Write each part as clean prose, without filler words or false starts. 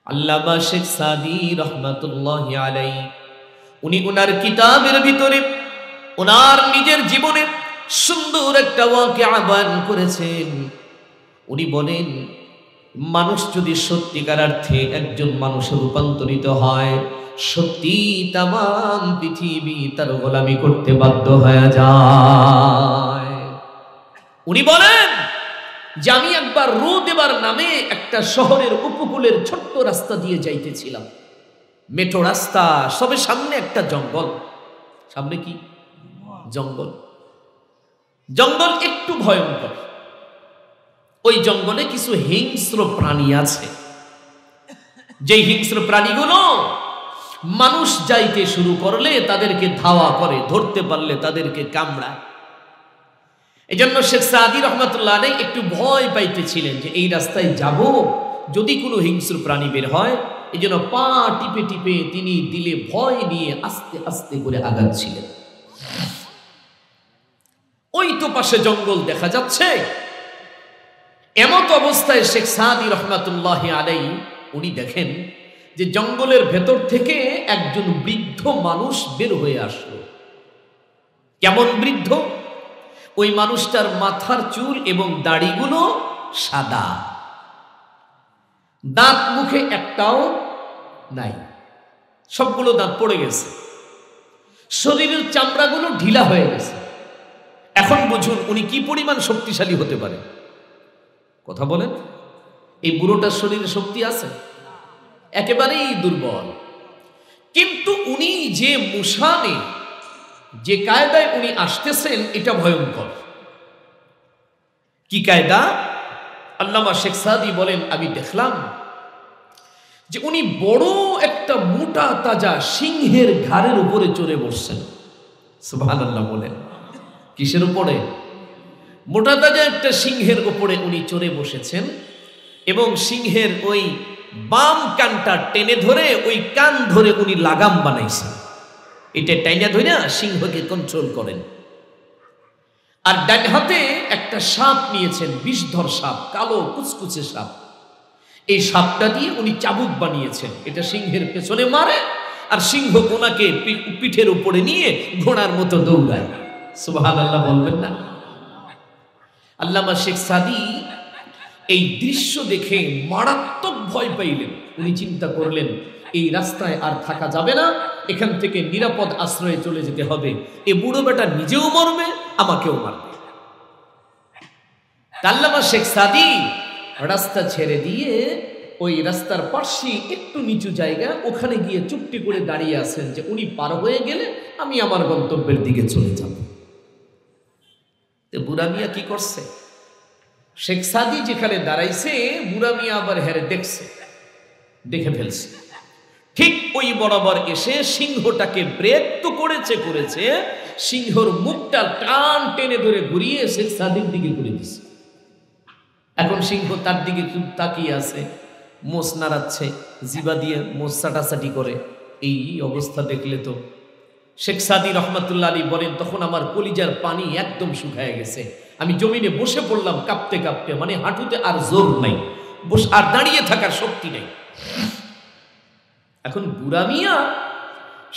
আল্লামা শেখ সাদি রহমাতুল্লাহি আলাইহি উনি ওনার কিতাবের ভিতরে ওনার নিজের জীবনে সুন্দর একটা ওয়াকিয়া বয়ান করেছেন। উনি বলেন, মানুষ যদি সত্যিকার অর্থে একজন মানুষে রূপান্তরিত হয়, সত্যি তামাম পৃথিবী তার গোলামি করতে বাধ্য হয়ে যায়। উনি বলেন যে আমি একবার রোদেবার নামে একটা শহরের উপকূলের ছোট্ট রাস্তা দিয়ে যাইতেছিলাম, মেট্রো রাস্তা, সবে সামনে একটা জঙ্গল। সামনে কি? জঙ্গল। জঙ্গল একটু ভয়ঙ্কর। ওই জঙ্গলে কিছু হিংস্র প্রাণী আছে, যেই হিংস্র প্রাণীগুলো মানুষ যাইতে শুরু করলে তাদেরকে ধাওয়া করে, ধরতে পারলে তাদেরকে কামড়ায়। এই জন্য শেখ সাদি রহমাতুল্লাহ আলাইহি একটু ভয় পাইতেছিলেন যে এই রাস্তায় যাব, যদি কোনো হিংস্র প্রাণী বের হয়। এই জন্য পা টিপে টিপে তিনি দিলে ভয় নিয়ে আস্তে আস্তে করে আগাচ্ছিলেন। ওই তো পাশে জঙ্গল দেখা যাচ্ছে। এমত অবস্থায় শেখ সাদি রহমাতুল্লাহ আলাইহি উনি দেখেন যে জঙ্গলের ভেতর থেকে একজন বৃদ্ধ মানুষ বের হয়ে আসলো। কেমন বৃদ্ধ? ওই মানুষটার মাথার চুল এবং দাড়িগুলো সাদা, দাঁত মুখে একটাও নাই, সবগুলো দাঁত পড়ে গেছে, শরীরের চামড়াগুলো ঢিলা হয়ে গেছে। এখন বুঝুন উনি কি পরিমাণ শক্তিশালী হতে পারে। কথা বলেন, এই বুড়োটার শরীরে শক্তি আছে? একেবারেই দুর্বল। কিন্তু উনি যে মুশানে, যে কায়দায় উনি আসতেছেন, এটা ভয়ঙ্কর। কি কায়দা? আল্লামা শেখ সাদি বলেন, আমি দেখলাম যে উনি বড় একটা মোটা তাজা সিংহের ঘাড়ের উপরে চড়ে বসছেন। সুবহানাল্লাহ বলেন। কিসের উপরে? মোটা তাজা একটা সিংহের উপরে উনি চড়ে বসেছেন এবং সিংহের ওই বাম কানটা টেনে ধরে ওই কান ধরে উনি লাগাম বানাইছেন। এটা টাইনা ধরে সিংহকে কন্ট্রোল করেন। আর ডান হাতে একটা সাপ নিয়েছেন, বিষধর সাপ, কালো কুচকুচে সাপ। এই সাপটা দিয়ে উনি চাবুক বানিয়েছেন। এটা সিংহের পেছনে মারে আর সিংহ ওনাকে পিঠের উপরে নিয়ে ঘোড়ার মতো দৌড়ায়। সুবহানাল্লাহ বলবেন না? আল্লামা শেখ সাদি এই দৃশ্য দেখে মারাত্মক ভয় পাইলেন। উনি চিন্তা করলেন, এই রাস্তায় আর থাকা যাবে না, এখান থেকে নিরাপদ আশ্রয়ে চলে যেতে হবে। এ বুড়ো বেটা নিজেও মরবে, আমাকেও মারবে। আল্লামা শেখ সাদি রাস্তা ছেড়ে দিয়ে ওই রাস্তার পাশে একটু নিচু জায়গা, ওখানে গিয়ে চুপটি করে দাঁড়িয়ে আছেন যে উনি পার হয়ে গেলে আমি আমার গন্তব্যের দিকে চলে যাব। বুড়া মিয়া কি করছে? শেখ সাদি যেখানে দাঁড়াইছে, বুড়া মিয়া আবার হেরে দেখছে, দেখে ফেলছে। ঠিক ওই বরাবর এসে সিংহটাকে ব্রেক তো করেছে, সিংহর মুখটা টান টেনে ধরে ঘুরিয়ে শেখ সাদির দিকে ঘুরে দিছে। এখন সিংহ তার দিকে খুব তাকিয়ে আছে, মোষ নাড়াচ্ছে, জিবা দিয়ে মোষ চাটাচাটি করে। এই অবস্থা দেখলে তো শেখ সাদি রহমাতুল্লাহ আলাইহি বলেন, তখন আমার কলিজার পানি একদম শুকায় গেছে। আমি জমিনে বসে পড়লাম কাঁপতে কাঁপতে, মানে হাঁটুতে আর জোর নাই, আর দাঁড়িয়ে থাকার শক্তি নেই। এখন বুড়া মিয়া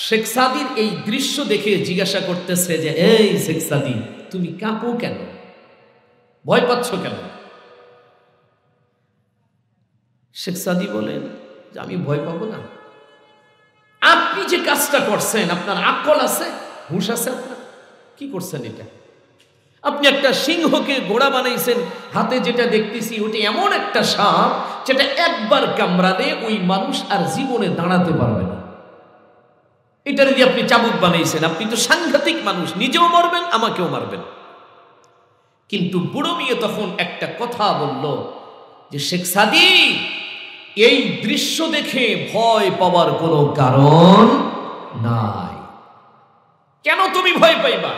শেখ সাদির এই দৃশ্য দেখে জিজ্ঞাসা করতেছে যে, এই শেখ সাদি, তুমি কাঁপো কেন? ভয় পাচ্ছ কেন? শেখ সাদি বলেন যে আমি ভয় পাবো না। আপনি যে কাজটা করছেন, আপনার আকল আছে, হুঁশ আছে? আপনার কি করছেন এটা? আপনি একটা সিংহকে ঘোড়া বানাইছেন, হাতে যেটা দেখতেছি ওটা এমন একটা সাপ যেটা একবার কামড়ালে ওই মানুষ আর জীবনে দাঁড়াতে পারবে না। এটার দিয়ে আপনি চাবুক বানাইছেন। আপনি তো সাংঘাতিক মানুষ, নিজেও মরবেন, আমাকেও মারবেন। কিন্তু বুড়ো মেয়ে তখন একটা কথা বলল যে, শেখ সাদি, এই দৃশ্য দেখে ভয় পাওয়ার কোনো কারণ নাই। কেন তুমি ভয় পাইবা?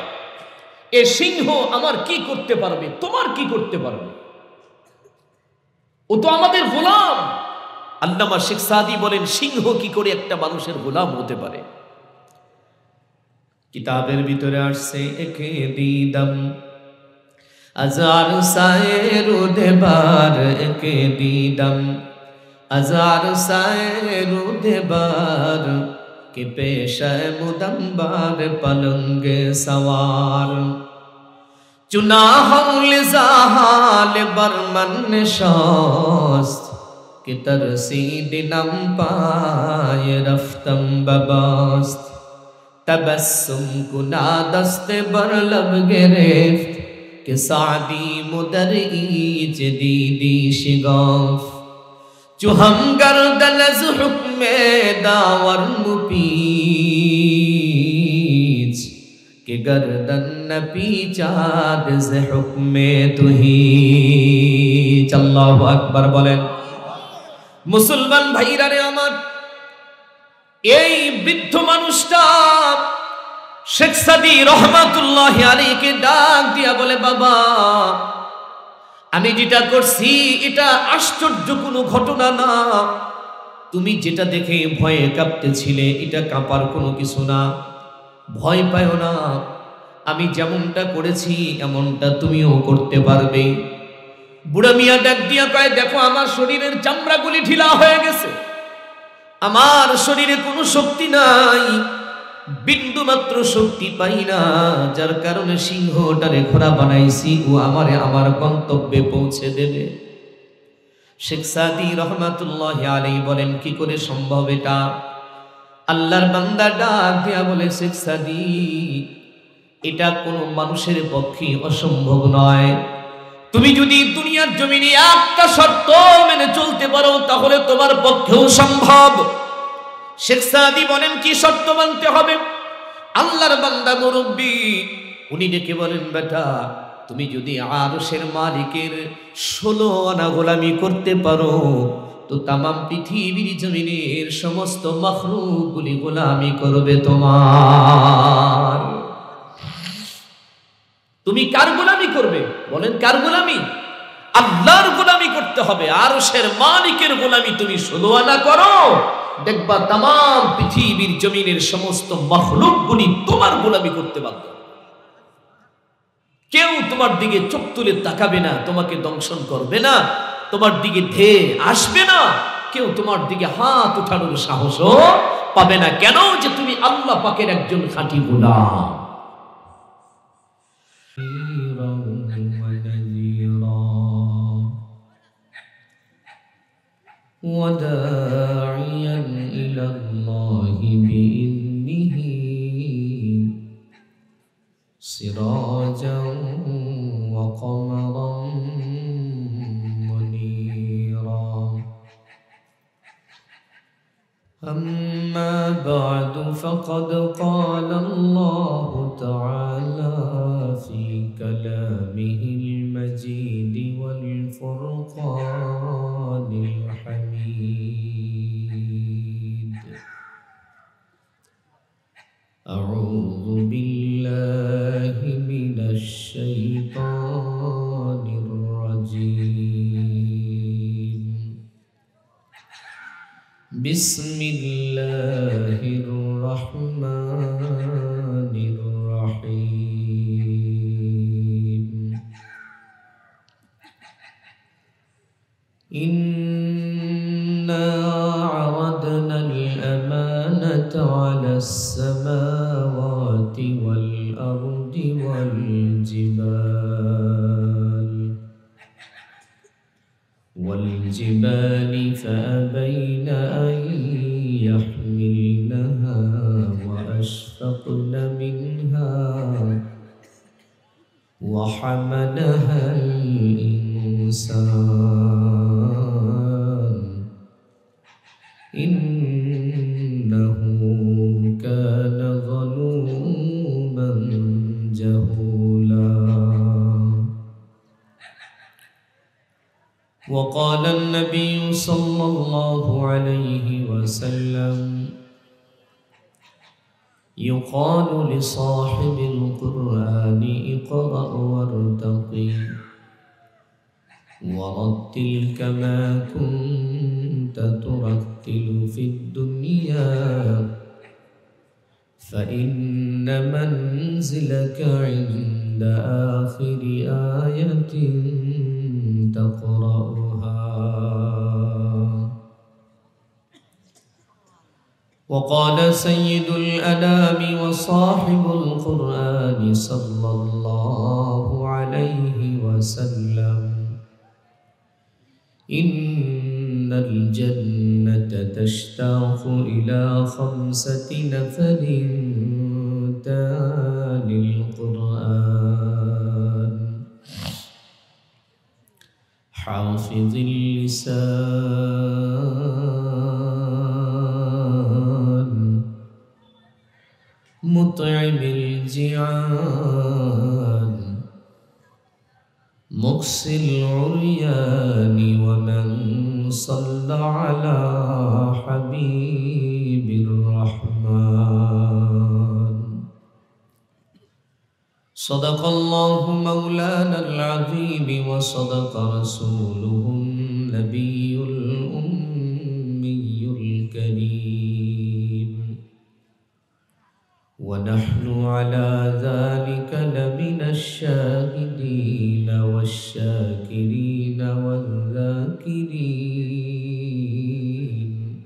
এ সিংহ আমার কি করতে পারবে, তোমার কি করতে পারবে? ও তো আমাদের গোলাম। আল্লামা শেখ সাদি বলেন, সিংহ কি করে একটা মানুষের গোলাম হতে পারে? কিতাবের ভিতরে আসছে, একে দিদম হাজার সায়ে রোদেবার, একে দিদম हजार साए रुदेबार के पेशा मुदम्बार पलंग सवार चुना हौल जाहाल बरमन नशास्त कि तरसीद नम पाए रफ्तम बबास्त तबस्सुम कुना दस्ते बर लब गिरफ्त कि सादी मुदरीज दीदी शिगाफ जो हम गर्दन ज हुक्मे दावर मुपीच कि गर्दन न पीचाद ज हुक्मे तुही। अल्लाहु আকবার বলেন। মুসলমান ভাইরা রে আমার, এই বৃদ্ধ মানুষটা শেখ সাদী রহমাতুল্লাহি আলাইহিকে ডাক দিয়া বলে, বাবা আমি যেটা করছি এটা আশ্চর্য কোনো ঘটনা না, তুমি যেটা দেখে ভয়ে কাঁপতেছিলে এটা কাঁপার কোনো কিছু না, ভয় পাও না, আমি যেমনটা করেছি এমনটা তুমিও করতে পারবে। বুড়া মিয়া ডাক দিয়া কয়, দেখো আমার শরীরের চামড়াগুলি ঢিলা হয়ে গেছে, আমার শরীরে কোনো শক্তি নাই, বিন্দু মাত্র শক্তি পাই না, যার কারণে সিংহটারে ঘোড়া বানাইছি, ও আমারে আমার গন্তব্যে পৌঁছে দেবে। শেখ সাদী রহমাতুল্লাহি আলাইহি বলেন, কি করে সম্ভব এটা? আল্লাহর বান্দা ডাক দিয়া বলে, শেখ সাদী এটা কোনো মানুষের পক্ষে অসম্ভব নয়, তুমি যদি দুনিয়ার জমিনে একটা শর্ত মেনে চলতে পারো তাহলে তোমার পক্ষেও সম্ভব। শেখ সাদী বলেন, কি শর্ত মানতে হবে? আল্লাহর বান্দা মুরব্বী উনি ডেকে বলেন, বেটা তুমি যদি আরশের মালিকের 16 আনা গোলামি করতে পারো তো তামাম পৃথিবীর জমিনের সমস্ত মাখলুকগুলি গোলামি করবে তোমার। তুমি কার গোলামি করবে? বলেন কার গোলামি? আল্লাহর গোলামি করতে হবে। আরশের মালিকের গোলামি তুমি 16 আনা করো, দেখবা তামাম পৃথিবীর জমিনের সমস্ত মাখলুকগুলি তোমার গোলামি করতে বাধ্য। কেউ তোমার দিকে চোখ তুলে তাকাবে না, তোমাকে দংশন করবে না, তোমার দিকে ধেয়ে আসবে না, কেউ তোমার দিকে হাত উঠানোর সাহসও পাবে না। কেন? যে তুমি আল্লাহ পাকের একজন খাঁটি গোলাম। وداعيا إلى الله بإذنه سراجا وقمرا منيرا أما بعد فقد قال الله تعالى في كلامه المجيد والفرقان الحميد أعوذ بالله من الشيطان الرجيم بسم الله الرحمن الرحيم إنا عرضنا الأمانة على السماوات والأرض والجبال فأبين أن يحملنها وأشفقن منها وحملها الإنسان إنه كان ظلوما جهولا وقال النبي صلى الله عليه وسلم يقال لصاحب القرآن اقرأ وارتقي ورتل كما كنت ترتل في الدنيا فإن منزلك عند آخر آية تقرأها وقال سيد الأنام وصاحب القرآن صلى الله عليه وسلم إن الجنة تشتاق إلى 5 نفر تالي القرآن حافظ اللسان مطعم الجيعان مقسي العريان ومن صلى على حبيب الرحمن صدق الله مولانا العظيم وصدق رسوله النبي الأمي الكريم ونحن على ذلك لمن الشاهدين والشاكرين والذاكرين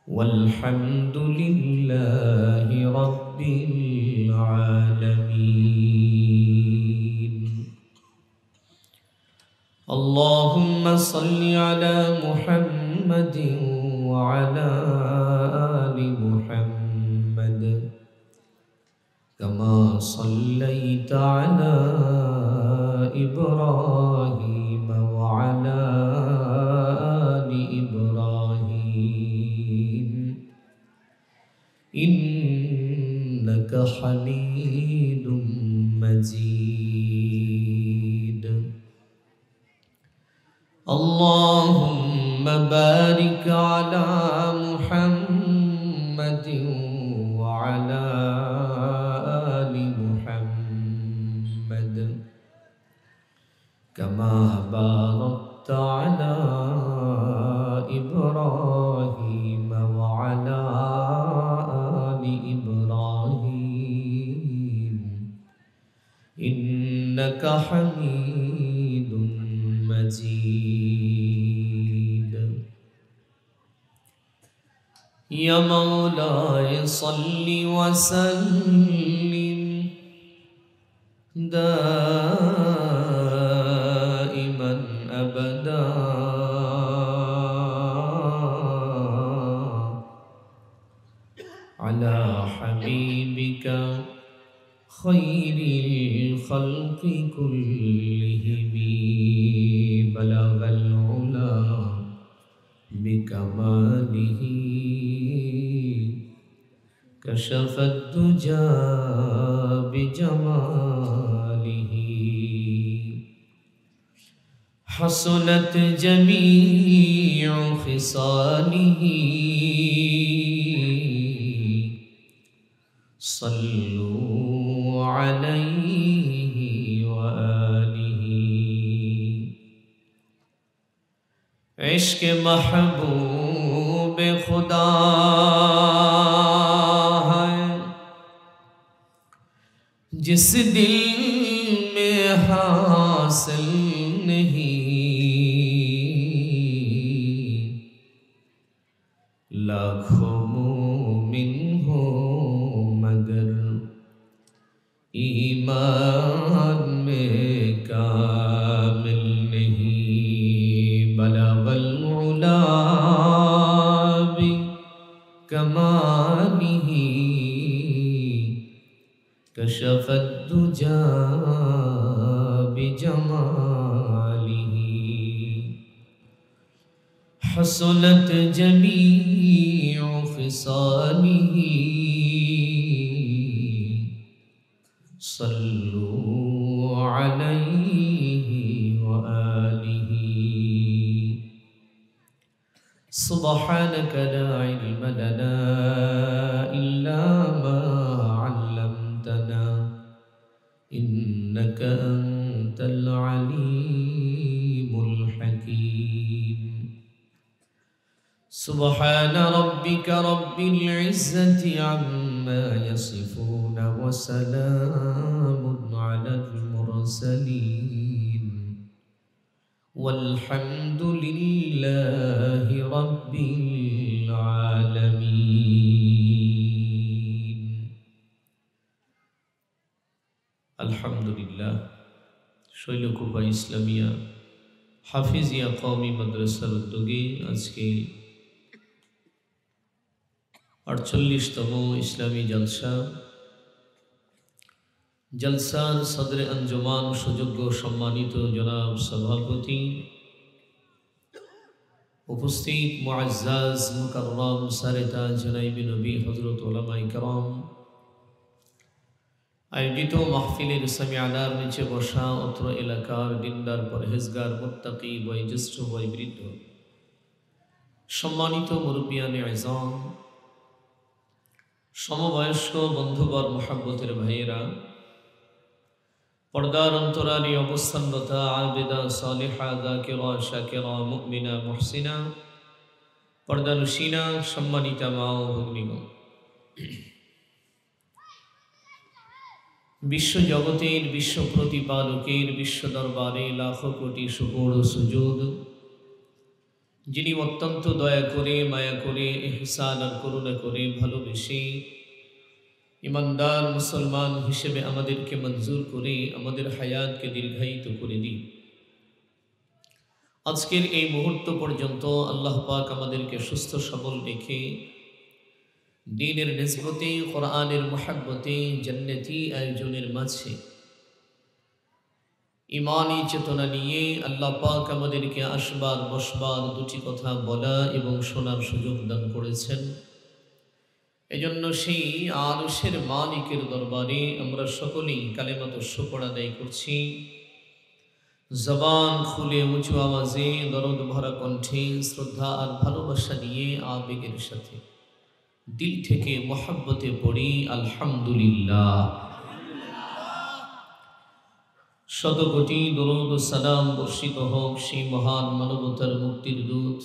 والحمد لله رب العالمين اللهم صل على محمد وعلى آل محمد كما صليت على إبراهيم وعلى آل إبراهيم إنك حميد مجيد اللهم بارك على محمد وعلى آل محمد كما باركت على إبراهيم وعلى آل إبراهيم إنك حميد مجيد يا مولاي صل وسلم دائما أبدا على حبيبك خير الخلق كلهم بلغ العلا بكماله كشف الدجى بجماله حسنت جميع خصاله صلوا عليه وآله عشق محبوب خدا ہے جس دل میں حاصل نہیں لاکھوں مومن ہو مگر ایمان میں کامل نہیں بلغ العلا بکمالہ کشف الدجى بجماله حسنت جميع خصاله صلوا عليه وآله سبحانك لا علم لنا إلا ما علمتنا إنك أنت العليم الحكيم سبحان ربك رب العزة عما يصفون وسلام على المرسلين والحمد لله رب العالمين আলহামদুলিল্লাহ শৈলকুপা ইসলামিয়া হাফিজিয়া কওমি মাদ্রাসার উদ্যোগে আজকে 48তম ইসলামী জলসার সদরে আঞ্জুমান সুযোগ্য সম্মানিত জনাব সভাপতি, উপস্থিত মুআজ্জাজ মুকাররম সারেতাজ জনাইবে নবী হযরত উলামায়ে কেরাম, আয়োজিত মাহফিলের সামিআনার নিচে বসা অত্র এলাকার দিনদার পরহেজগার মুত্তাকি বয়োজ্যেষ্ঠ বয়োবৃদ্ধ সম্মানিত মুরব্বিয়ানে আযম, সমবয়স্ক বন্ধুবর মুহাব্বতের ভাইয়েরা, পর্দার অন্তরালে অবস্থানরত আবেদা সালেহা যাকিরা শাকিরা মুমিনা মুহসিনা পর্দানুশীনা সম্মানিতা মা ও ভগ্নীগণ, বিশ্ব জগতের বিশ্ব প্রতিপালকের বিশ্ব দরবারে লাখো কোটি শুকর ও সুজুদ, যিনি অত্যন্ত দয়া করে মায়া করে ইহসান আর করুণা করে ভালোবেসে ইমানদার মুসলমান হিসেবে আমাদেরকে মঞ্জুর করে আমাদের হায়াতকে দীর্ঘায়িত করে দিন। আজকের এই মুহূর্ত পর্যন্ত আল্লাহ পাক আমাদেরকে সুস্থ সবল রেখে দ্বীনের নিসবতে, কোরআনের মুহাব্বতে, জান্নাতি আয়োজনের মাঝে ঈমানী চেতনা নিয়ে আল্লাহ পাক আমাদেরকে আসবার বসবার দুটি কথা বলা এবং শোনার সুযোগ দান করেছেন। এজন্য সেই আরশের মালিকের দরবারে আমরা সকলেই কালেমাত শুকর আদায় করছি, জবান খুলে উঁচু আওয়াজে দরদ ভরা কণ্ঠে শ্রদ্ধা আর ভালোবাসা নিয়ে আবেগের সাথে দিল থেকে মহব্বতে পড়ি আলহামদুলিল্লাহ। শত কোটি দরুদ ও সালাম বর্ষিত হোক সেই মহান মানবতার মুক্তির দূত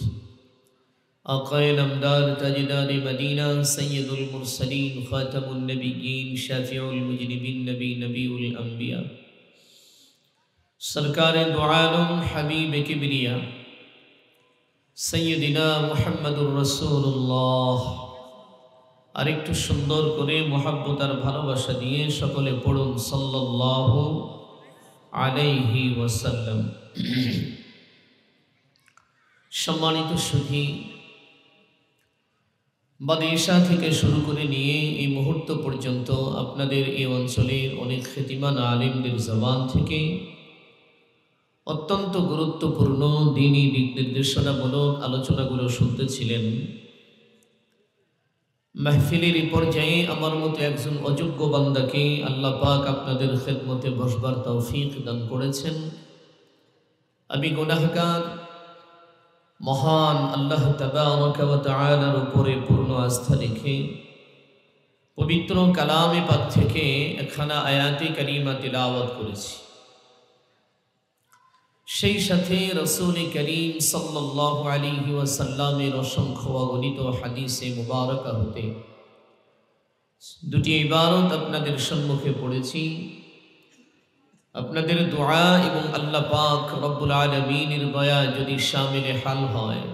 আকায়ে নামদার তাজদারে মদিনা সৈয়দুল মুরসালিন খাতামুন নবিয়্যিন শাফিউল মুজনিবিন নবিউল আম্বিয়া সরকারে দু আলম হাবিবে কিবরিয়া সৈয়দিনা মুহাম্মদুর রাসূলুল্লাহ। আরেকটু সুন্দর করে মহব্বত আর ভালোবাসা দিয়ে সকলে পড়ুন সাল্লাল্লাহু আলাইহি ওয়াসাল্লাম। সম্মানিত সুধী, বাদেশা থেকে শুরু করে নিয়ে এই মুহূর্ত পর্যন্ত আপনাদের এই অঞ্চলের অনেক খ্যাতিমান আলেমদের জবান থেকে অত্যন্ত গুরুত্বপূর্ণ দ্বীনী দিক নির্দেশনামূলক আলোচনাগুলো শুনতেছিলেন। মাহফিলের পর্যায়ে আমার মতো একজন অযোগ্য বান্দাকে আল্লাহ পাক আপনাদের খেদমতে বসবার তৌফিক দান করেছেন। আমি গুনাহগার, মহান আল্লাহ তাবারকা ওয়া তাআলার উপরে পূর্ণ আস্থা রেখে পবিত্র কালামে পাক থেকে একখানা আয়াতে কারিমা তিলাওয়াত করেছি। সেই সাথে রাসূল করিম সাল্লাল্লাহু আলাইহি ওয়াসাল্লামের অসংখ্য অগণিত হাদিসে মুবারকা হতে দুটি ইবারত আপনাদের সম্মুখে পড়েছি। আপনাদের দোয়া এবং আল্লাহ পাক রব্বুল আলামিনের দয়া যদি শামিলে হাল হয়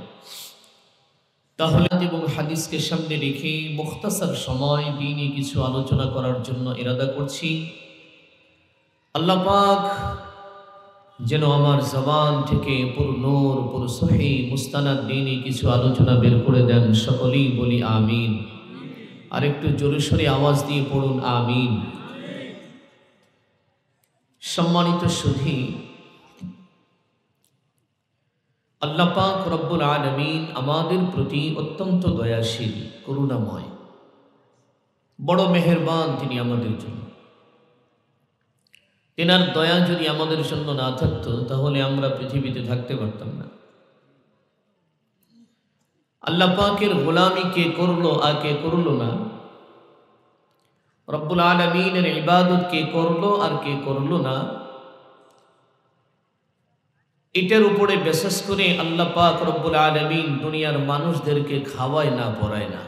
তাহলে এবং হাদিসকে সামনে রেখে মুখতাসার সময় দ্বীনি কিছু আলোচনা করার জন্য ইরাদা করছি। আল্লাহ পাক যেন আমার জবান থেকে পুরো নূর, পুরো সহি মুস্তানাদ দ্বীনি কিছু আলোচনা বের করে দেন। সকলেই বলি আমিন। আর একটু জোরে সোরে আওয়াজ দিয়ে পড়ুন আমিন। সম্মানিত সুধী, আল্লাহ পাক রব্বুল আলামিন আমাদের প্রতি অত্যন্ত দয়াশীল, করুণাময়, বড় মেহেরবান তিনি আমাদের জন্য। তেনার দয়া যদি আমাদের জন্য না থাকতো তাহলে আমরা পৃথিবীতে থাকতে পারতাম না। আল্লাহ পাকের গোলামি কে করলো আর কে করলো না, রব্বুল আলামিনের ইবাদত কে করলো আর কে করলো না, এটার উপরে বিশেষ করে আল্লাহ পাক রব্বুল আলামিন দুনিয়ার মানুষদেরকে খাওয়ায় না, পড়ায় না।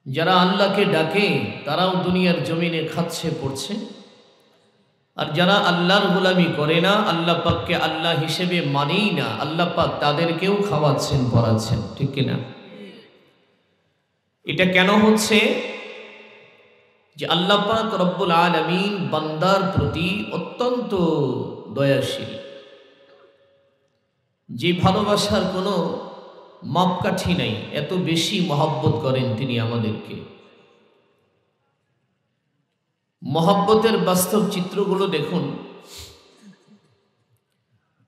যারা আল্লাহকে ডাকে তারাও দুনিয়ার জমিনে খাচ্ছে পড়ছে, আর যারা আল্লাহর গোলামি করে না, আল্লাহ পাককে আল্লাহ হিসেবে মানেই না, আল্লাহ পাক তাদেরকেও খাওয়াচ্ছেন, পড়াচ্ছেন। ঠিক কিনা? এটা কেন হচ্ছে? যে আল্লাহ পাক রব্বুল আলামিন বান্দার প্রতি অত্যন্ত দয়াশীল, যে ভালোবাসার কোনো মাপকাঠি নাই, এত বেশি মহব্বত করেন তিনি আমাদেরকে। মহব্বতের বাস্তব চিত্রগুলো দেখুন।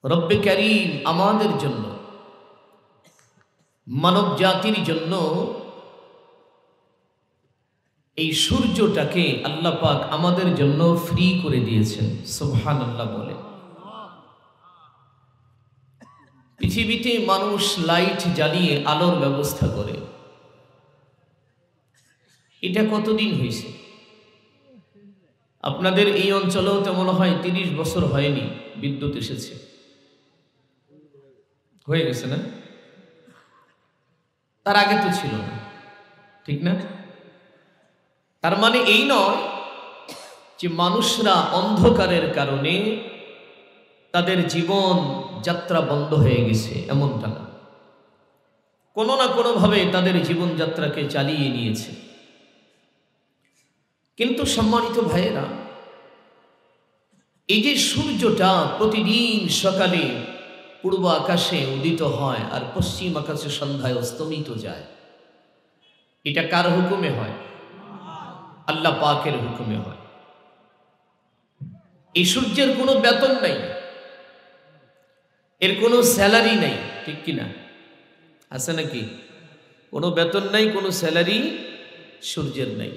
রব্বে কারীম আমাদের জন্য, মানব জাতির জন্য এই সূর্যটাকে আল্লাহ পাক আমাদের জন্য ফ্রি করে দিয়েছেন। সুবহানাল্লাহ বলে। পৃথিবীতে মানুষ লাইট জ্বালিয়ে আলোর ব্যবস্থা করে, এটা কতদিন হয়েছে? আপনাদের এই অঞ্চলেও তো মনে হয় 30 বছর হয়নি বিদ্যুৎ এসেছে, হয়ে গেছে না? তার আগে তো ছিল না, ঠিক না? তার মানে এই নয় যে মানুষরা অন্ধকারের কারণে তাদের জীবন যাত্রা বন্ধ হয়ে গেছে, এমনটা না। কোনো না কোনোভাবে তাদের জীবন যাত্রাকে চালিয়ে নিয়েছে। কিন্তু সম্মানিত ভাইয়েরা, এই যে সূর্যটা প্রতিদিন সকালে পূর্ব আকাশে উদিত হয় আর পশ্চিম আকাশে সন্ধ্যায় অস্তমিত যায়, এটা কার হুকুমে হয়? আল্লাহ পাকের হুকুমে হয়। এই সূর্যের কোনো বেতন নাই, এর কোনো স্যালারি নাই, ঠিক কিনা? আছে নাকি? কোনো বেতন নাই, কোনো স্যালারি সূর্যের নাই।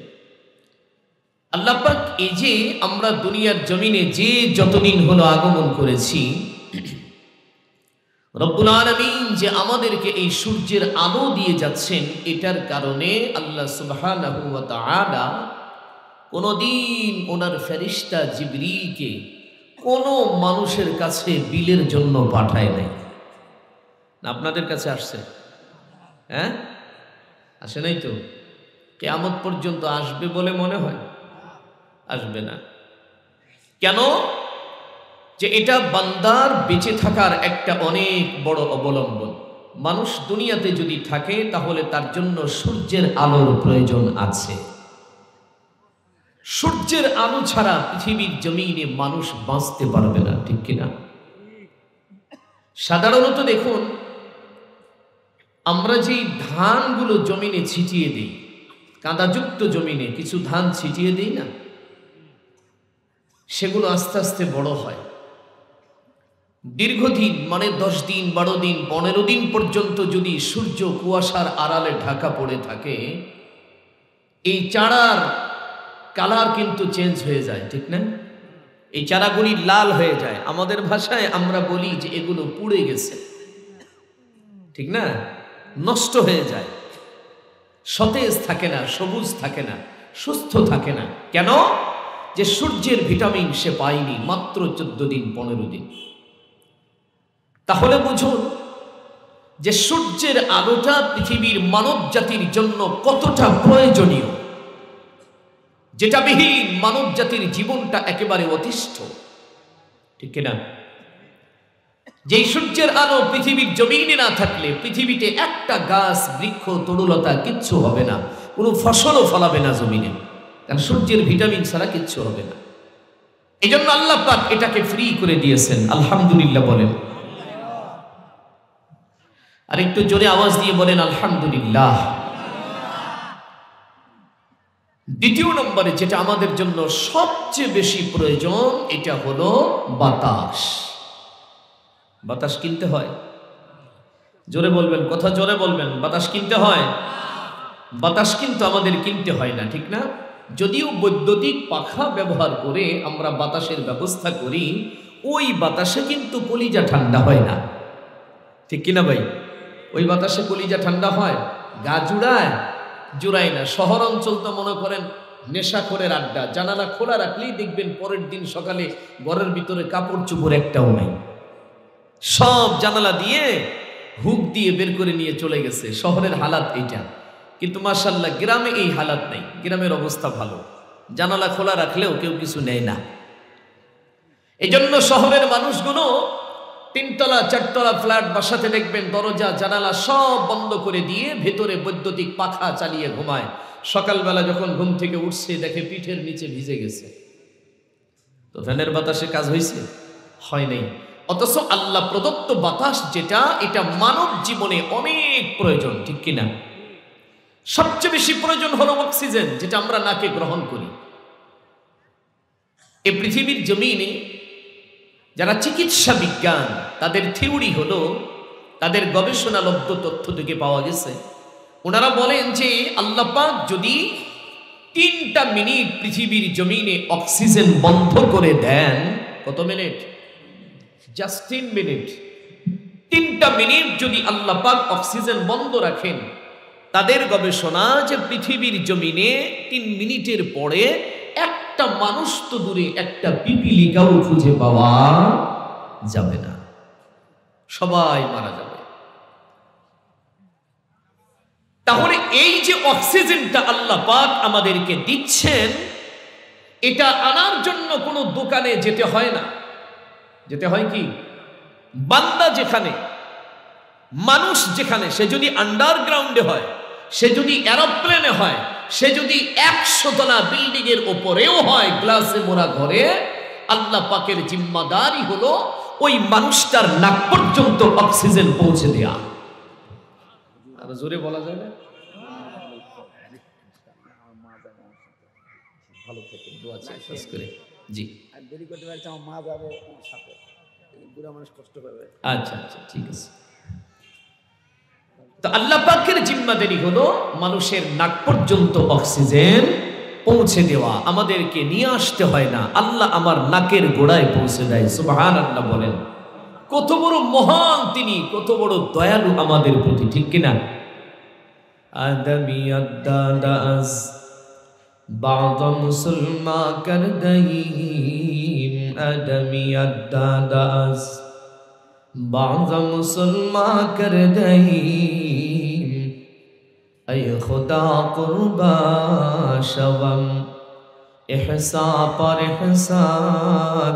আল্লাহ পাক এই যে আমরা দুনিয়ার জমিনে যে যতদিন হলো আগমন করেছি, রব্বুল আলামিন যে আমাদেরকে এই সূর্যের আলো দিয়ে যাচ্ছেন, এটার কারণে আল্লাহ সুবহানাহু ওয়া তাআলা কোনদিন ওনার ফেরেশতা জিবরিলকে কোনো মানুষের কাছে বিলের জন্য পাঠায় নাই। না আপনাদের কাছে আসছে? হ্যাঁ, আসে নাই তো? কিয়ামত পর্যন্ত আসবে বলে মনে হয়? আসবে না। কেন? যে এটা বান্দার বেঁচে থাকার একটা অনেক বড় অবলম্বন। মানুষ দুনিয়াতে যদি থাকে তাহলে তার জন্য সূর্যের আলোর প্রয়োজন আছে। সূর্যের আলো ছাড়া পৃথিবীর জমিনে মানুষ বাঁচতে পারবে না, ঠিক কিনা? সাধারণত দেখুন, আমরা যেই ধানগুলো জমিনে ছিটিয়ে দিই, কাঁদাযুক্ত জমিনে কিছু ধান ছিটিয়ে দিই না, সেগুলো আস্তে আস্তে বড় হয়। দীর্ঘদিন মানে 10 দিন, 12 দিন, 15 দিন পর্যন্ত যদি সূর্য কুয়াশার আড়ালে ঢাকা পড়ে থাকে, এই চারার কালার কিন্তু চেঞ্জ হয়ে যায়, ঠিক না? এই চারাগুলি লাল হয়ে যায়। আমাদের ভাষায় আমরা বলি যে এগুলো পুড়ে গেছে, ঠিক না? নষ্ট হয়ে যায়, সতেজ থাকে না, সবুজ থাকে না, সুস্থ থাকে না। কেন? যে সূর্যের ভিটামিন সে পায়নি মাত্র 14 দিন, 15 দিন। তাহলে বুঝুন যে সূর্যের আলোটা পৃথিবীর মানব জাতির জন্য কতটা প্রয়োজনীয়, যেটা বিহীন মানব জাতির জীবনটা একেবারে অতিষ্ঠ, ঠিক কিনা? যেই সূর্যের আলো পৃথিবীর জমিনে না থাকলে পৃথিবীতে একটা গাছ, বৃক্ষ, তরুলতা কিচ্ছু হবে না, কোনো ফসলও ফলাবে না জমিনে, কারণ সূর্যের ভিটামিন ছাড়া কিচ্ছু হবে না। এই জন্য আল্লাহ পাক এটাকে ফ্রি করে দিয়েছেন। আলহামদুলিল্লাহ বলেন। আর একটু জোরে আওয়াজ দিয়ে বলেন আলহামদুলিল্লাহ। দ্বিতীয় নম্বরে যেটা আমাদের জন্য সবচেয়ে বেশি প্রয়োজন, এটা হলো বাতাস। বাতাস কিনতে হয়, জোরে বলবেন, কথা জোরে বলবেন। বাতাস কিনতে হয়? বাতাস কিন্তু আমাদের কিনতে হয় না, ঠিক না? যদিও বৈদ্যুতিক পাখা ব্যবহার করে আমরা বাতাসের ব্যবস্থা করি, ওই বাতাসে কিন্তু কলিজা ঠান্ডা হয় না, ঠিক কিনা ভাই? ওই বাতাসে কলিজা ঠান্ডা হয়? গা জুড়ায়? জুড়ায় না। শহর অঞ্চল তো মনে করেন নেশাখোরের আড্ডা, জানালা খোলা রাখলেই দেখবেন পরের দিন সকালে ঘরের ভিতরে কাপড় চোপড় একটাও নাই, সব জানালা দিয়ে হুক দিয়ে বের করে নিয়ে চলে গেছে। শহরের হালাত এইটা। কিন্তু মাশাআল্লাহ গ্রামে এই হালাত নেই, গ্রামের অবস্থা ভালো, জানালা খোলা রাখলেও কেউ কিছু নেয় না। এই জন্য শহরের মানুষগুলো 3 তলা 4 তলা ফ্ল্যাট বাসাতে দেখবেন দরজা জানালা সব বন্ধ করে দিয়ে ভেতরে বৈদ্যুতিক পাখা চালিয়ে ঘুমায়। সকালবেলা যখন ঘুম থেকে উঠছে দেখে পিঠের নিচে ভিজে গেছে। তো ফ্যানের বাতাসে কাজ হয়েছে? হয় নাই। অথচ আল্লাহ প্রদত্ত বাতাস যেটা, এটা মানব জীবনে অনেক প্রয়োজন, ঠিক কিনা? সবচেয়ে বেশি প্রয়োজন হলো অক্সিজেন, যেটা আমরা নাকে গ্রহণ করি। এই পৃথিবীর জমিনে যারা চিকিৎসা বিজ্ঞান, তাদের থিওরি হলো, তাদের গবেষণালব্ধ তথ্য থেকে পাওয়া গেছে, ওনারা বলেন যে আল্লাহ পাক যদি 3টা মিনিট পৃথিবীর জমিনে অক্সিজেন বন্ধ করে দেন, কত মিনিট? Just 3 minute. 3টা মিনিট যদি আল্লাহ পাক অক্সিজেন বন্ধ রাখেন, তাদের গবেষণা যে পৃথিবীর জমিনে 3 মিনিটের পরে একটা মানুষ তো দূরে একটা পিপিলিকাও খুঁজে পাওয়া যাবে না, সবাই মারা যাবে। তাহলে এই যে অক্সিজেনটা আল্লাহ পাক আমাদেরকে দিচ্ছেন, এটা আনার জন্য কোনো দোকানে যেতে হয় না। যেতে হয় কি? বান্দা যেখানে, মানুষ যেখানে, সে যদি আন্ডারগ্রাউন্ডে হয়, সে যদি এরোপ্লেনে হয়, সে যদি 100 তলা বিল্ডিং এর উপরেও হয়, গ্লাসে মোড়া ঘরে, আল্লাহ পাকের জিম্মাদারি হলো ওই মানুষটার নাক পর্যন্ত অক্সিজেন পৌঁছে দেয়া। আর জোরে বলা যায় না? ভালো থেকে দোয়া চাই শেষ করে। জি, আর দেরি করতে পারছি, আমার মা যাবে আমার সাথে, বুড়া মানুষ কষ্ট পাবে। আচ্ছা আচ্ছা, ঠিক আছে। তো আল্লাহ পাকের জিম্মাদারি হলো মানুষের নাক পর্যন্ত অক্সিজেন পৌঁছে দেওয়া, আমাদেরকে নিয়ে আসতে হয় না, আল্লাহ আমার নাকের গোড়ায় পৌঁছে দেয়। সুবহানাল্লাহ বলেন। কত বড় মহান তিনি, কত বড় দয়ালু আমাদের প্রতি, ঠিক কিনা? আদমিয়াত দাদাস বাদা মুসলমা কর দহিম, আদমিয়াত দাদাস বাদা মুসলমা কর দহিম, ऐ खुदा कुर्बा शवम इहसा पर इहसा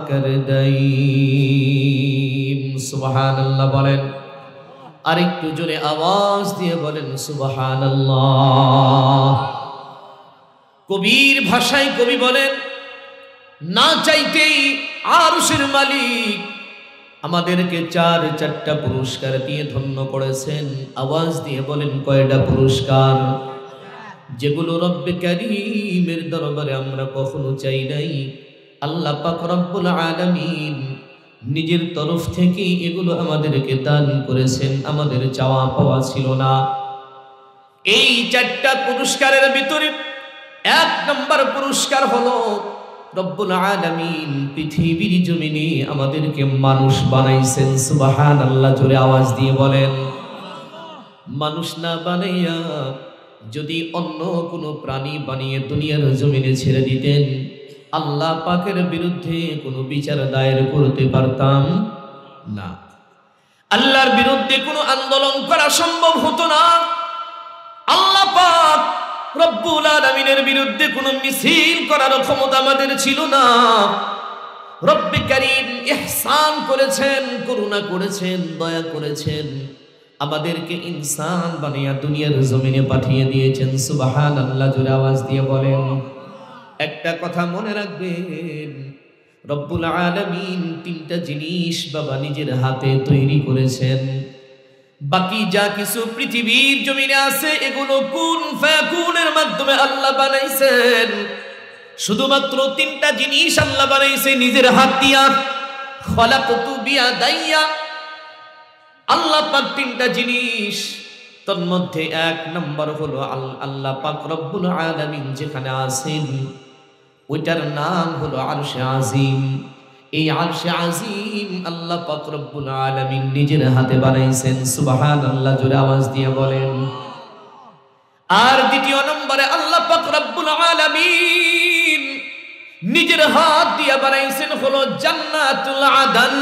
कर दईम। सुबहानाल्लाह বলেন। আর একটু জোরে আওয়াজ দিয়ে বলেন সুবহানাল্লাহ। কবির ভাষায় কবি বলেন, না চাইতেই আরশের মালিক আমাদেরকে 4টা পুরস্কার দিয়ে ধন্য করেছেন। আওয়াজ দিয়ে বলেন কয়টা পুরস্কার? যেগুলো রব্বে কারীমের দরবারে আমরা কখনো চাই নাই, আল্লাহ পাক রব্বুল আলামিন নিজের তরফ থেকে এগুলো আমাদেরকে দান করেছেন, আমাদের চাওয়া পাওয়া ছিল না। এই 4টা পুরস্কারের ভিতরে 1 নম্বর পুরস্কার হলো রব্বুল আলামিন পৃথিবীর জমিনে আমাদেরকে মানুষ বানাইছেন। সুবহানাল্লাহ, জোরে আওয়াজ দিয়ে বলেন। মানুষ না বানাইয়া যদি অন্য কোনো প্রাণী বানিয়ে দুনিয়ার জমিনে ছেড়ে দিতেন, আল্লাহ পাকের বিরুদ্ধে কোনো বিচার দায়ের করতে পারতাম না, আল্লাহর বিরুদ্ধে কোনো আন্দোলন করা সম্ভব হতো না। আল্লাহ পাক রব্বুল আলামিনের বিরুদ্ধে কোনো মিছিল করার ক্ষমতা আমাদের ছিল না। রব্বে কারীম ইহসান করেছেন, করুণা করেছেন, দয়া করেছেন, আমাদেরকে ইনসান বানিয়ে দুনিয়ার জমিনে পাঠিয়ে দিয়েছেন। সুবহানাল্লাহ, জোরে আওয়াজ দিয়ে বলেন। একটা কথা মনে রাখবেন, রব্বুল আলামিন 3টা জিনিস বাবা নিজের হাতে তৈরি করেছেন। বাকি যা কিছু পৃথিবীর জমিনে আছে এগুলো কুন ফায়াকুনের মাধ্যমে আল্লাহ বানাইছেন। শুধুমাত্র 3টা জিনিস আল্লাহ বানাইছে নিজের হাত দিয়া। খলাকতু বিয়াদাইয়া, আল্লাহ পাক 3টা জিনিস, তার মধ্যে 1 নম্বর হলো আল্লাহ পাক রব্বুল আলামিন যেখানে আছেন ওইটার নাম হলো আরশে আজিম। এই আরশে আজিম আল্লাহ পাক রব্বুল আলামিন নিজের হাতে বানাইছেন। সুবহানাল্লাহ, জোরে আওয়াজ দিয়ে বলেন। আর 2 নম্বরে আল্লাহ পাক রব্বুল আলামিন নিজের হাত দিয়ে বানাইছেন হলো জান্নাতুল আদন।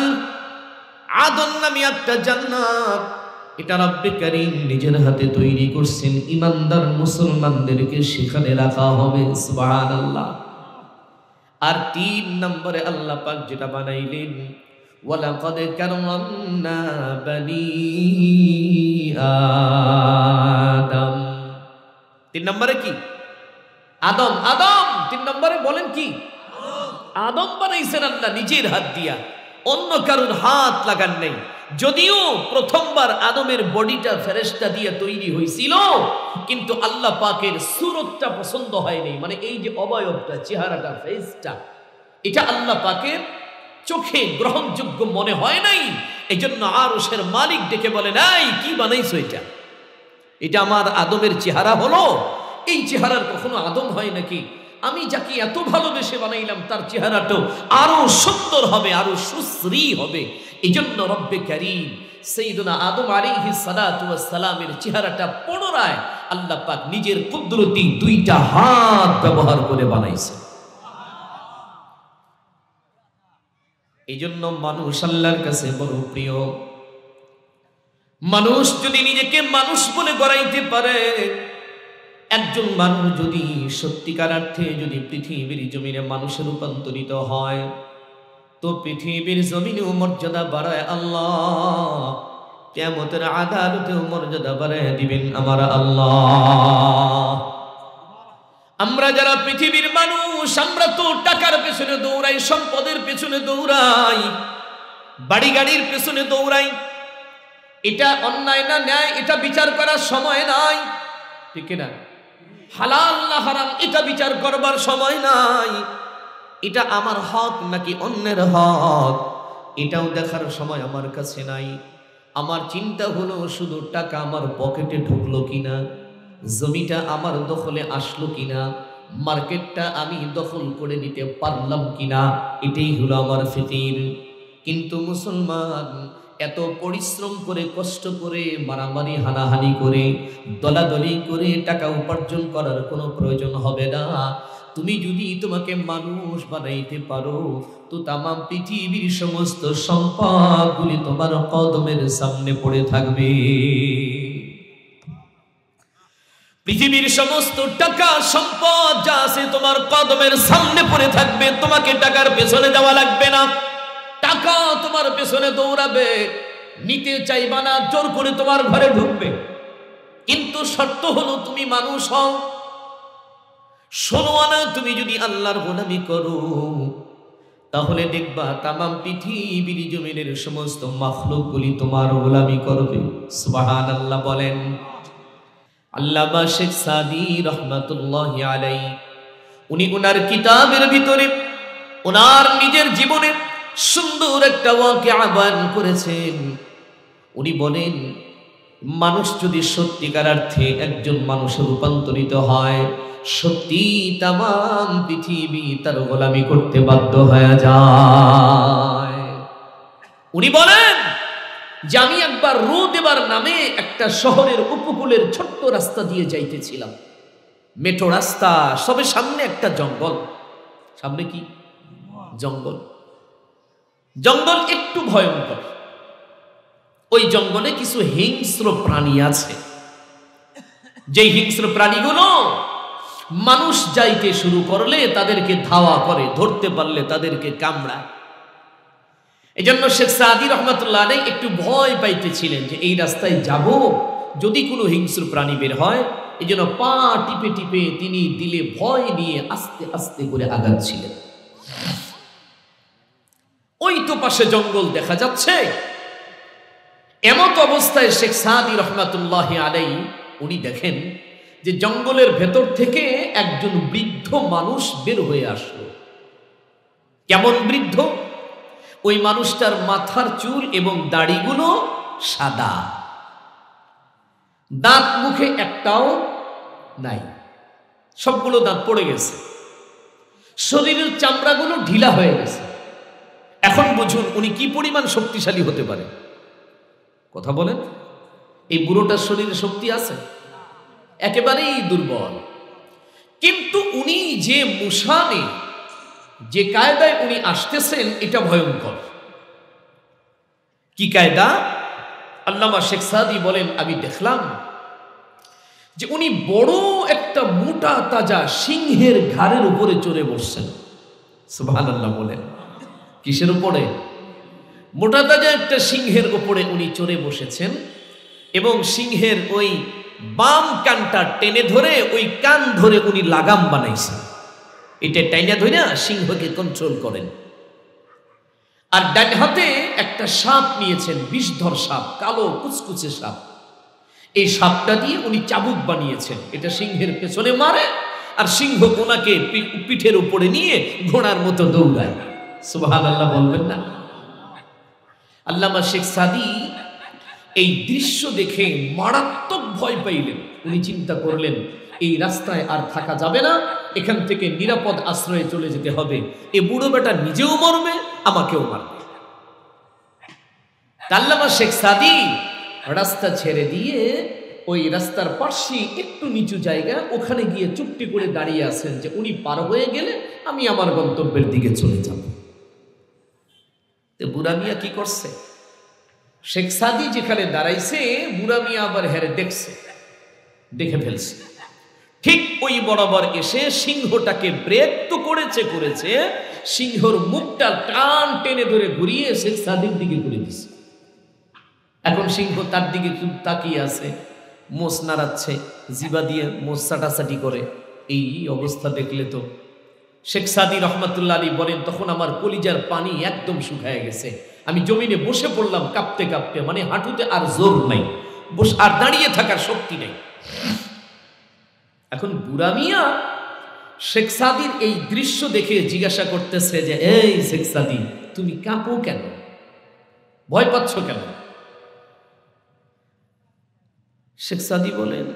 আদন নামে একটা জান্নাত, এটা রব্বে কারীম নিজের হাতে তৈরি করছেন। ইমানদার মুসলমানদেরকে সেখানে রাখা হবে। সুবহানাল্লাহ। আর 3 নম্বরে আল্লাহ পাক যেটা বানাইলেন, ওয়ালাকাদ কাররামনা বানি আদম। 3 নম্বরে কি? আদম আদম 3 নম্বরে বলেন কি? আদম বানাইছেন আল্লাহ নিজের হাত দিয়া, অন্য কারোর হাত লাগান নাই। যদিও প্রথমবার আদমের বডিটা ফেরেশতা দিয়ে তৈরি হয়েছিল, কিন্তু আল্লাহ পাকের সূরতটা পছন্দ হয়নি। মানে এই যে অবয়বটা, চেহারাটা, ফেসটা, এটা আল্লাহ পাকের চোখে গ্রহণযোগ্য মনে হয় নাই। এজন্য আরশের মালিক ডেকে বলে, নাই কি বানাইছো এটা? এটা আমার আদমের চেহারা হলো? এই চেহারার কখনো আদম হয় নাকি? আমি যাকে এত ভালোবেসে বানাইলাম তার চেহারাটাও আরো সুন্দর হবে, আরো সুশ্রী হবে। এই জন্য রব্বে কারীম সাইয়্যিদুনা আদম আলাইহিস সালাতু ওয়াস সালামের চেহারাটা পুনরায় আল্লাহ পাক নিজের কুদরতি 2টা হাত ব্যবহার করে বানাইছে। এই জন্য মানুষ আল্লাহর কাছে বড় প্রিয়। মানুষ যদি নিজেকে মানুষ বলে গড়াইতে পারে, একজন মানুষ যদি সত্যিকার অর্থে যদি পৃথিবীর জমিনে মানুষে রূপান্তরিত হয়, তো পৃথিবীর জমিনেও মর্যাদা বাড়ায় আল্লাহ, কিয়ামতের আদালতেও মর্যাদা বাড়ায় দিবেন আমার আল্লাহ। আমরা যারা পৃথিবীর মানুষ, আমরা তো টাকার পেছনে দৌড়াই, সম্পদের পেছনে দৌড়াই, বাড়ি গাড়ির পেছনে দৌড়াই। এটা অন্যায় না ন্যায়, এটা বিচার করার সময় নাই, ঠিক না? হালাল না হারাম, এটা বিচার করবার সময় নাই। এটা আমার হক নাকি অন্যের হক, এটাও দেখার সময় আমার কাছে নাই। আমার চিন্তা হলো শুধু টাকা আমার পকেটে ঢুকলো কিনা, জমিটা আমার দখলে আসলো কিনা, মার্কেটটা আমি দখল করে নিতে পারলাম কিনা, এটাই হলো আমার ফিকির। কিন্তু মুসলমান এত পরিশ্রম করে, কষ্ট করে, মারামারি হানাহানি করে, দলাদলি করে টাকা উপার্জন করার কোনো প্রয়োজন হবে না। তুমি যদি তোমাকে মানুষ বানাইতে পারো, তো তামাম পৃথিবীর সমস্ত সম্পদগুলি তোমার কদমের সামনে পড়ে থাকবে। পৃথিবীর সমস্ত টাকা সম্পদ যা আছে তোমার কদমের সামনে পড়ে থাকবে। তোমাকে টাকার পেছনে যাওয়া লাগবে না, টাকা তোমার পেছনে দৌড়াবে, নিতে চাইবা না, জোর করে তোমার ঘরে ঢুকবে। কিন্তু শর্ত হলো তুমি মানুষ হও। 16 আনা তুমি যদি আল্লাহর গোলামি করো, তাহলে দেখবা তামাম পৃথিবীর জমিনের সমস্ত মাখলুকগুলি তোমার গোলামি করবে। সুবহানাল্লাহ বলেন। আল্লামা শেখ সাদি রহমাতুল্লাহি আলাইহি উনি ওনার কিতাবের ভিতরে ওনার নিজের জীবনে সুন্দর একটা ওয়াকিয়া বয়ান করেছেন। উনি বলেন, মানুষ যদি সত্যিকার অর্থে একজন মানুষে রূপান্তরিত হয়, সত্যি তামাম পৃথিবী তার গোলামি করতে বাধ্য হয়ে যায়। উনি বলেন যে আমি একবার রোদেবার নামে একটা শহরের উপকূলের ছোট্ট রাস্তা দিয়ে যাইতেছিলাম, মেঠো রাস্তা, সবে সামনে একটা জঙ্গল। সামনে কি? জঙ্গল। জঙ্গল একটু ভয়ঙ্কর। ওই জঙ্গলে কিছু হিংস্র প্রাণী আছে, যে হিংস্র প্রাণীগুলো মানুষ যাইতে শুরু করলে তাদেরকে ধাওয়া করে, ধরতে পারলে তাদেরকে কামড়ায়। এজন্য শেখ সাদি রহমাতুল্লাহ আলাইহি একটু ভয় পাইতেছিলেন যে এই রাস্তায় যাব, যদি কোনো হিংস্র প্রাণী বের হয়। এজন্য পা টিপে টিপে তিনি দিলে ভয় নিয়ে আস্তে আস্তে করে আগাচ্ছিলেন। ওই তো পাশে জঙ্গল দেখা যাচ্ছে। এমত অবস্থায় শেখ সাদি রহমাতুল্লাহ আলাইহি উনি দেখেন যে জঙ্গলের ভেতর থেকে একজন বৃদ্ধ মানুষ বের হয়ে আসলো। কেমন বৃদ্ধ? ওই মানুষটার মাথার চুল এবং দাড়িগুলো সাদা, দাঁত মুখে একটাও নাই, সবগুলো দাঁত পড়ে গেছে, শরীরের চামড়াগুলো ঢিলা হয়ে গেছে। এখন বুঝুন উনি কি পরিমাণ শক্তিশালী হতে পারে। কথা বলেন, এই বুড়োটার শরীরে শক্তি আছে? একেবারেই দুর্বল। কিন্তু উনি যে মুশানে, যে কায়দায় উনি আসতেছেন, এটা ভয়ঙ্কর। কি কায়দা? আল্লামা শেখ সাদি বলেন, আমি দেখলাম যে উনি বড় একটা মোটা তাজা সিংহের ঘাড়ের উপরে চড়ে বসছেন। সুবহানাল্লাহ বলেন। কিসের উপরে? মোটা তাজা একটা সিংহের উপরে উনি চড়ে বসেছেন, এবং সিংহের ওই বাম কানটা টেনে ধরে ওই কান ধরে উনি লাগাম বানাইছেন। এটা টাইনা ধরে সিংহকে কন্ট্রোল করেন। আর ডান হাতে একটা সাপ নিয়েছেন, বিষধর সাপ, কালো কুচকুচে সাপ। এই সাপটা দিয়ে উনি চাবুক বানিয়েছেন। এটা সিংহের পেছনে মারে আর সিংহ ওনাকে পিঠের উপরে নিয়ে ঘোড়ার মতো দৌড়ায়। সুবহানাল্লাহ বলবেন না? আল্লামা শেখ সাদী এই দৃশ্য দেখে মারাত্মক ভয় পাইলেন। উনি চিন্তা করলেন এই রাস্তায় আর থাকা যাবে না, এখান থেকে নিরাপদ আশ্রয়ে চলে যেতে হবে। এ বুড়ো বেটা নিজেও মরবে, আমাকেও মারবে। আল্লামা শেখ সাদী রাস্তা ছেড়ে দিয়ে ওই রাস্তার পাশে একটু নিচু জায়গা, ওখানে গিয়ে চুপটি করে দাঁড়িয়ে আছেন যে উনি পার হয়ে গেলে আমি আমার গন্তব্যের দিকে চলে যাব। বুড়া মিয়া কি করছে? শেখ সাদী যেখানে দাঁড়াইছে বুড়া মিয়া আবার হেরে দেখে ফেলছে। ঠিক ওই বরাবর এসে সিংহটাকে ব্রেক তো করেছে, সিংহর মুখটা টান টেনে ধরে ঘুরিয়ে শেখ সাদীর দিকে ঘুরে দিছে। এখন সিংহ তার দিকে খুব তাকিয়ে আছে, মোষ নাড়াচ্ছে, জিবা দিয়ে মোষ চাটাচাটি করে। এই অবস্থা দেখলে তো শেখ সাদী রহমাতুল্লাহ আলী বলেন, তখন আমার কলিজার পানি একদম শুকায় গেছে। আমি জমিনে বসে পড়লাম কাঁপতে কাঁপতে, মানে হাঁটুতে আর জোর নাই, আর দাঁড়িয়ে থাকার শক্তি নেই। এখন বুড়া মিয়া শেখ সাদীর এই দৃশ্য দেখে জিজ্ঞাসা করতেছে যে এই শেখ সাদী, তুমি কাঁপো কেন, ভয় পাচ্ছ কেন? শেখ সাদী বলেন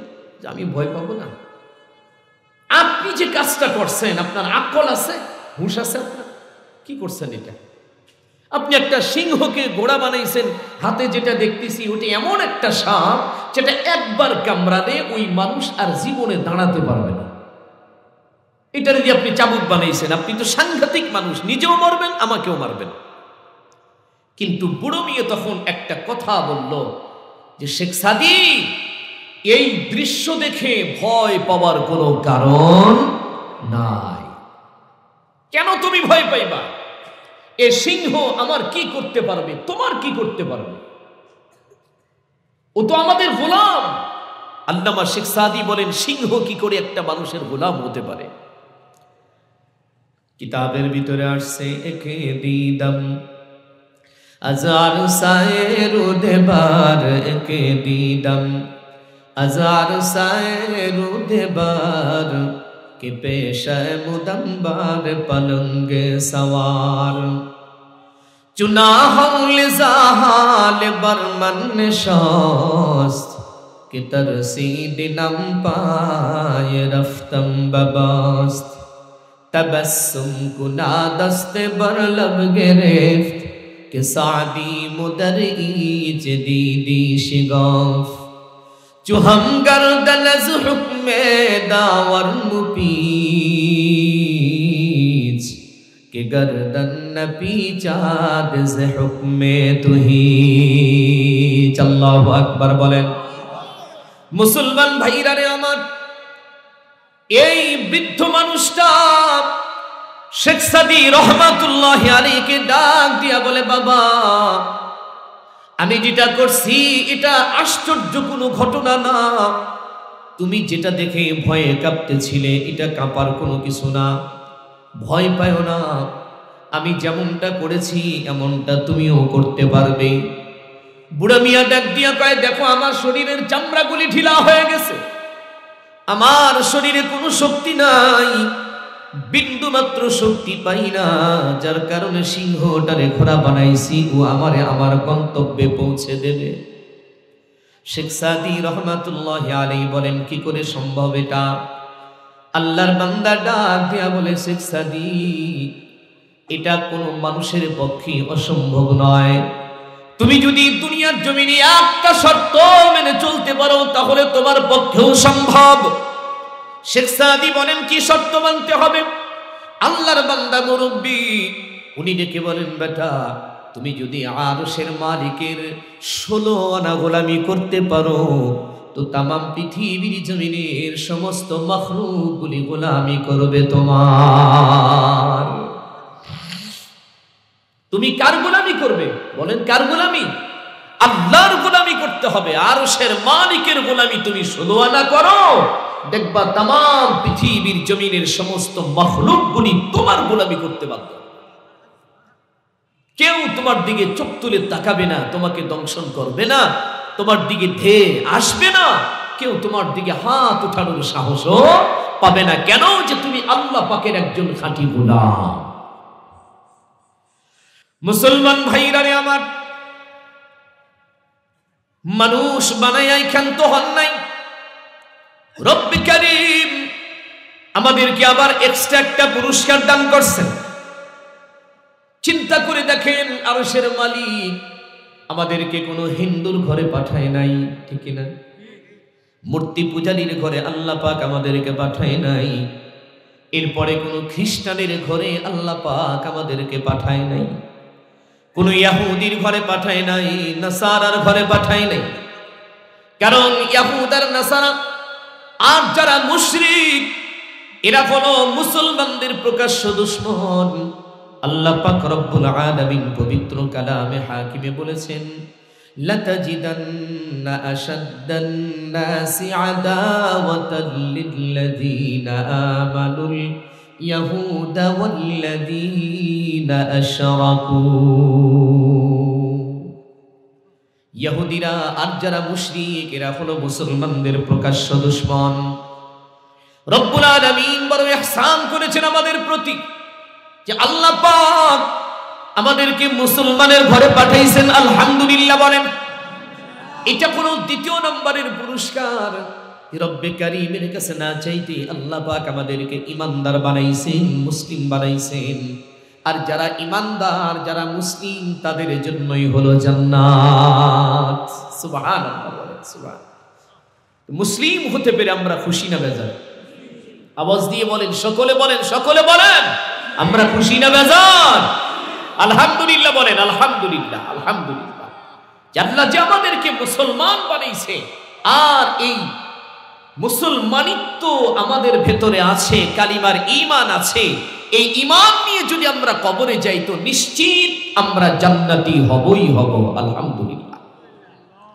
যে আমি ভয় পাবো না। আপনি যে কাজটা করছেন, আপনার আকল আছে, হুঁশ আছে? আপনার কি করছেন এটা? আপনি একটা সিংহকে ঘোড়া বানাইছেন, হাতে যেটা দেখতেছি ওটা এমন একটা সাপ যেটা একবার কামড়ালে ওই মানুষ আর জীবনে দাঁড়াতে পারবে না। এটা দিয়ে আপনি চাবুক বানাইছেন। আপনি তো সাংঘাতিক মানুষ, নিজেও মারবেন, আমাকেও মারবেন। কিন্তু বুড়ো মেয়ে তখন একটা কথা বলল যে শেখ সাদী, এই দৃশ্য দেখে ভয় পাওয়ার কোনো কারণ নাই। কেন তুমি ভয় পাইবা? এ সিংহ আমার কি করতে পারবে, তোমার কি করতে পারবে? ও তো আমাদের গোলাম। আল্লামা শেখ সাদী বলেন, সিংহ কি করে একটা মানুষের গোলাম হতে পারে? কিতাবের ভিতরে আসছে, একে দিদম আজার সায়ের দেবার, একে দিদম আজার সায়ের দেবার कि पेशा मुदम्बार पलंगे सवार चुना हौल जाहाल बरमन नशास्त कि तरसी दिनम पाए रफ्तम बबास्त तबस्सुम कुना दस्त बर लब गिरफ्त कि सादी मुदर ईज दीदी शिगाफ जो हम गर्दन ज हुक्मे दावर मुपीज के गर्दन न पीचाद ज हुक्मे तुही। अल्लाहु আকবার বলেন। মুসলমান ভাইরা রে আমার, এই বৃদ্ধ মানুষটা শেখ সাদী রহমাতুল্লাহি আলাইহিকে ডাক দিয়া বলে, বাবা আমি যেটা করছি এটা আশ্চর্য কোনো ঘটনা না। তুমি যেটা দেখে ভয়ে কাঁপতেছিলে এটা কাঁপার কোনো কিছু না, ভয় পাও না। আমি যেমনটা করেছি এমনটা তুমিও করতে পারবে। বুড়া মিয়া ডাক দিয়া কয়, দেখো আমার শরীরের চামড়াগুলি ঢিলা হয়ে গেছে, আমার শরীরে কোনো শক্তি নাই, বিন্দু মাত্র শক্তি পাই না, যার কারণে সিংহটারে ঘোড়া বানাইছি, ও আমারে আমার গন্তব্যে পৌঁছে দেবে। শেখ সাদী রহমাতুল্লাহি আলাইহি বলেন, কি করে সম্ভব এটা? আল্লাহর বান্দা ডাক দিয়া বলে, শেখ সাদী এটা কোনো মানুষের পক্ষে অসম্ভব নয়। তুমি যদি দুনিয়ার জমিনে একটা শর্ত মেনে চলতে পারো তাহলে তোমার পক্ষেও সম্ভব। শেখ সাদী বলেন, কি শর্ত মানতে হবে? আল্লাহর বান্দা মুরব্বী উনি ডেকে বলেন, বেটা তুমি যদি আরশের মালিকের 16 আনা গোলামি করতে পারো তো তামাম পৃথিবীর জমিনের সমস্ত মাখলুকগুলি গোলামি করবে তোমার। তুমি কার গোলামি করবে? বলেন কার গোলামি? আল্লাহর গোলামি করতে হবে, আরশের মালিকের গোলামি তুমি ষোলো আনা করো, দেখবা তাম পৃথিবীর জমিনের সমস্ত মখলুকগুলি তোমার গোলামি করতে বাধ্য। কেউ তোমার দিকে চোখ তুলে তাকাবে না, তোমাকে দংশন করবে না, তোমার দিকে ধেয়ে আসবে না, কেউ তোমার দিকে হাত উঠানোর সাহসও পাবে না। কেন? যে তুমি আল্লাহ পাকের একজন খাঁটি গোলাম। মুসলমান ভাইরা রে আমার, মানুষ বানাইয়াই ক্ষান্ত হন নাই। রব্বে কারীম আমাদেরকে আবার এক্সট্রা একটা পুরস্কার দান করছেন। চিন্তা করে দেখেন, আরশের মালিক আমাদেরকে কোনো হিন্দুর ঘরে পাঠায় নাই, ঠিক না? মূর্তি পূজারীর ঘরে আল্লাহ পাক আমাদেরকে পাঠায় নাই। এরপরে কোনো খ্রিস্টানের ঘরে আল্লাহ পাক আমাদেরকে পাঠায় নাই, কোন ইহুদির ঘরে পাঠায় নাই, নাসারার ঘরে পাঠায় নাই। কারণ ইহুদ আর নাসারা আর যারা মুশরিক, এরা হলো মুসলমানদের প্রকাশ্য দুশমন। আল্লাহ পাক রব্বুল আলামিন পবিত্র কালামে হাকিমে বলেছেন, লাতাজিদান্না আশাদ্দান নাসি আদাওয়াতাল লিল্লাযীনা আমানুল ইয়াহুদা ওয়াল্লাযীনা আশরাকু। ইহুদিরা আর যারা মুশরিক, এরা হলো মুসলমানদের প্রকাশ্য দুশমন। রব্বুল আলামিন বড় ইহসান করেছেন আমাদের প্রতি, যে আল্লাহ পাক আমাদেরকে মুসলমানের ঘরে পাঠাইছেন। আলহামদুলিল্লাহ বলেন। এটা কোনো দ্বিতীয় নম্বরের পুরস্কার। রব্বে কারীমের কাছে না চাইতে আল্লাহ পাক আমাদেরকে ঈমানদার বানাইছেন, মুসলিম বানাইছেন। আর যারা ঈমানদার, যারা মুসলিম, তাদের জন্যই হলো জান্নাত। সুবহানাল্লাহ বলেন, সুবহানাল্লাহ। মুসলিম হতে পেরে আমরা খুশি না বেজার? আওয়াজ দিয়ে বলেন, সকলে বলেন, সকলে বলেন, আমরা খুশি না বেজার? আলহামদুলিল্লাহ বলেন, আলহামদুলিল্লাহ, আলহামদুলিল্লাহ। আল্লাহ যে আমাদেরকে মুসলমান বানাইছে, আর এই মুসলমানিত্ব আমাদের ভেতরে আছে, কালিমার ঈমান আছে। এই ঈমান নিয়ে যদি আমরা কবরে যাই তো নিশ্চিত আমরা জান্নাতি হবই হব। আলহামদুলিল্লাহ।